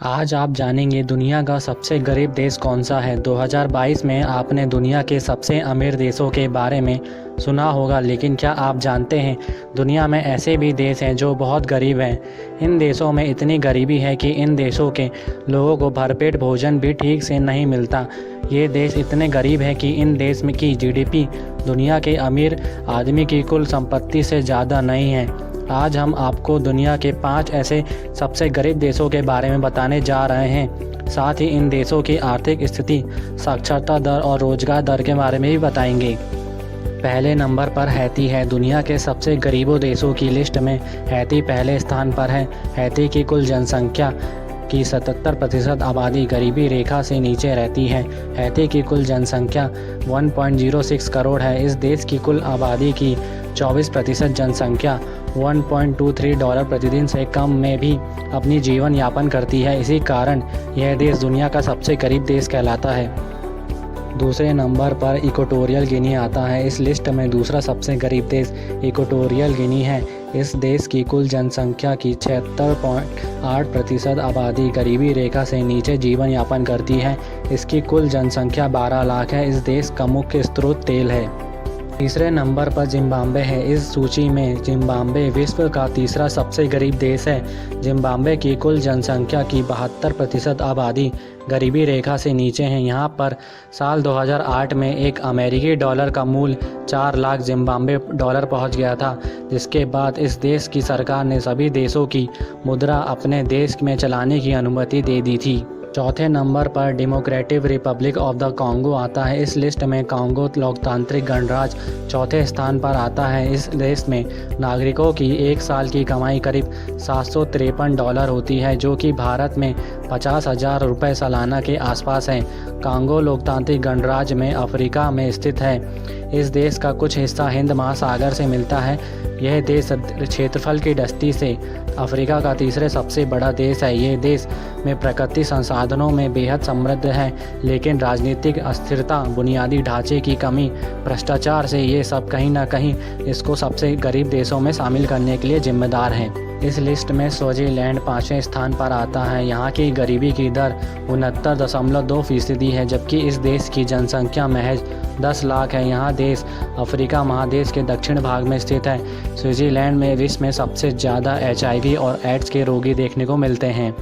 आज आप जानेंगे दुनिया का सबसे गरीब देश कौन सा है। 2022 में आपने दुनिया के सबसे अमीर देशों के बारे में सुना होगा, लेकिन क्या आप जानते हैं दुनिया में ऐसे भी देश हैं जो बहुत गरीब हैं। इन देशों में इतनी गरीबी है कि इन देशों के लोगों को भरपेट भोजन भी ठीक से नहीं मिलता। ये देश इतने गरीब हैं कि इन देश में की जीडीपी दुनिया के अमीर आदमी की कुल संपत्ति से ज़्यादा नहीं है। आज हम आपको दुनिया के 5 ऐसे सबसे गरीब देशों के बारे में बताने जा रहे हैं। साथ ही इन देशों की आर्थिक स्थिति, साक्षरता दर और रोजगार दर के बारे में भी बताएंगे। पहले नंबर पर हैती है। दुनिया के सबसे गरीबों देशों की लिस्ट में हैती पहले स्थान पर है। हैती की कुल जनसंख्या की 77% आबादी गरीबी रेखा से नीचे रहती है। हैती की कुल जनसंख्या 1.06 करोड़ है। इस देश की कुल आबादी की 24% जनसंख्या $1.23 प्रतिदिन से कम में भी अपनी जीवन यापन करती है। इसी कारण यह देश दुनिया का सबसे गरीब देश कहलाता है। दूसरे नंबर पर इक्वाटोरियल गिनी आता है। इस लिस्ट में दूसरा सबसे गरीब देश इक्वाटोरियल गिनी है। इस देश की कुल जनसंख्या की 76.8% आबादी गरीबी रेखा से नीचे जीवन यापन करती है। इसकी कुल जनसंख्या 12 लाख है। इस देश का मुख्य स्रोत तेल है। तीसरे नंबर पर जिम्बाब्वे है। इस सूची में जिम्बाब्वे विश्व का तीसरा सबसे गरीब देश है। जिम्बाब्वे की कुल जनसंख्या की 72% आबादी गरीबी रेखा से नीचे है। यहाँ पर साल 2008 में एक अमेरिकी डॉलर का मूल्य 4 लाख जिम्बाब्वे डॉलर पहुँच गया था, जिसके बाद इस देश की सरकार ने सभी देशों की मुद्रा अपने देश में चलाने की अनुमति दे दी थी। चौथे नंबर पर democratic Republic of the Congo आता है। इस लिस्ट में कॉन्गो लोकतांत्रिक गणराज्य चौथे स्थान पर आता है। इस देश में नागरिकों की एक साल की कमाई करीब $753 होती है, जो कि भारत में 50,000 रुपये सालाना के आसपास है। कॉन्गो लोकतांत्रिक गणराज्य में अफ्रीका में स्थित है। इस देश का कुछ हिस्सा हिंद महासागर से मिलता है। यह देश क्षेत्रफल की दृष्टि से अफ्रीका का तीसरे सबसे बड़ा देश है। ये देश में प्राकृतिक संसाधनों में बेहद समृद्ध है, लेकिन राजनीतिक अस्थिरता, बुनियादी ढांचे की कमी, भ्रष्टाचार से ये सब कहीं ना कहीं इसको सबसे गरीब देशों में शामिल करने के लिए जिम्मेदार हैं। इस लिस्ट में स्विट्जरलैंड 5वें स्थान पर आता है। यहाँ की गरीबी की दर 69.2% है, जबकि इस देश की जनसंख्या महज 10 लाख है। यहाँ देश अफ्रीका महादेश के दक्षिण भाग में स्थित है। स्विट्जरलैंड में विश्व में सबसे ज़्यादा HIV और एड्स के रोगी देखने को मिलते हैं।